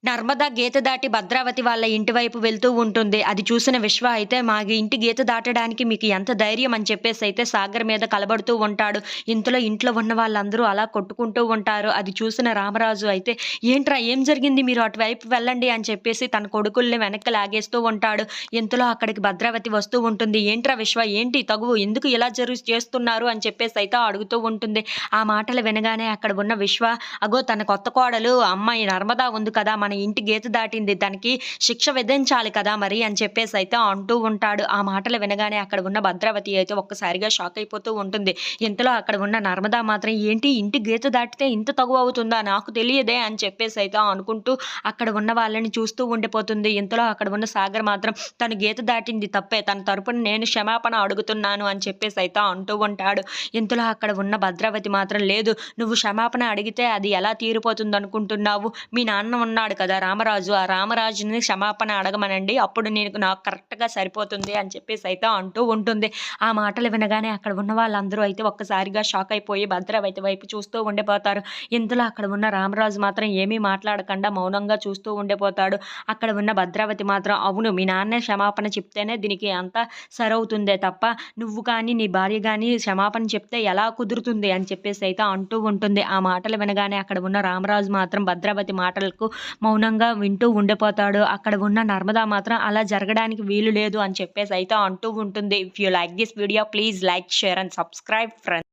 నర్మద గీత దాటి భద్రావతి వాళ్ళ ఇంటి వైపు వెళ్తూ ఉంటుంది. అది చూసిన విశ్వ అయితే మా ఇంటి గీత దాటడానికి మీకు ఎంత ధైర్యం అని చెప్పేసైతే సాగర్ మీద కలబడుతూ ఉంటాడు. ఇంతలో ఇంట్లో ఉన్న వాళ్ళందరూ అలా కొట్టుకుంటూ ఉంటారు. అది చూసిన రామరాజు అయితే ఏంట్రా ఏం జరిగింది? మీరు అటువైపు వెళ్ళండి అని చెప్పేసి తన కొడుకుల్ని వెనక్కి లాగేస్తూ ఉంటాడు. ఇంతలో అక్కడికి భద్రావతి వస్తూ ఉంటుంది. ఏంట్రా విశ్వ ఏంటి తగువు? ఎందుకు ఇలా చేస్తున్నారు అని చెప్పేసైతే అడుగుతూ ఉంటుంది. ఆ మాటలు వినగానే అక్కడ ఉన్న విశ్వ అగో తన కొత్త కోడలు అమ్మాయి నర్మద ఉంది కదా! మన ఇంటి గీత దాటింది. దానికి శిక్ష విధించాలి కదా మరి అని చెప్పేసైతే అంటూ ఉంటాడు. ఆ మాటలు వినగానే అక్కడ ఉన్న భద్రావతి అయితే ఒక్కసారిగా షాక్ అయిపోతూ ఉంటుంది. ఇంతలో అక్కడ ఉన్న నర్మద మాత్రం ఏంటి ఇంటి గీత దాటితే ఇంత తగువ అవుతుందా? నాకు తెలియదే అని చెప్పేసైతే అనుకుంటూ అక్కడ ఉన్న వాళ్ళని చూస్తూ ఉండిపోతుంది. ఇంతలో అక్కడ ఉన్న సాగర్ మాత్రం తను గీత దాటింది తప్పే. తన తరపున నేను క్షమాపణ అడుగుతున్నాను అని చెప్పేసైతే అంటూ ఉంటాడు. ఇంతలో అక్కడ ఉన్న భద్రావతి మాత్రం లేదు నువ్వు క్షమాపణ అడిగితే అది ఎలా తీరిపోతుంది అనుకుంటున్నావు? మీ నాన్న ఉన్నాడు కదా రామరాజు, ఆ రామరాజుని క్షమాపణ అడగమనండి. అప్పుడు నాకు కరెక్ట్‌గా సరిపోతుంది అని చెప్పేసైతే అంటూ ఉంటుంది. ఆ మాటలు వినగానే అక్కడ ఉన్న వాళ్ళందరూ అయితే ఒక్కసారిగా షాక్ అయిపోయి భద్రావతి వైపు చూస్తూ ఉండిపోతారు. ఇంతలో అక్కడ ఉన్న రామరాజు మాత్రం ఏమీ మాట్లాడకుండా మౌనంగా చూస్తూ ఉండిపోతాడు. అక్కడ ఉన్న భద్రావతి మాత్రం అవును మీ నాన్నే క్షమాపణ చెప్తేనే దీనికి అంతా సరవుతుందే తప్ప నువ్వు కానీ, నీ భార్య గాని క్షమాపణ చెప్తే ఎలా కుదురుతుంది అని చెప్పేసైతే అంటూ ఉంటుంది. ఆ మాటలు వినగానే అక్కడ ఉన్న రామరాజు మాత్రం భద్రావతి మాటలకు మౌనంగా వింటూ ఉండిపోతాడు. అక్కడ ఉన్న నర్మద మాత్రం అలా జరగడానికి వీలు లేదు అని చెప్పేసైతే అంటూ ఉంటుంది. If you like this video please like, share and subscribe friends.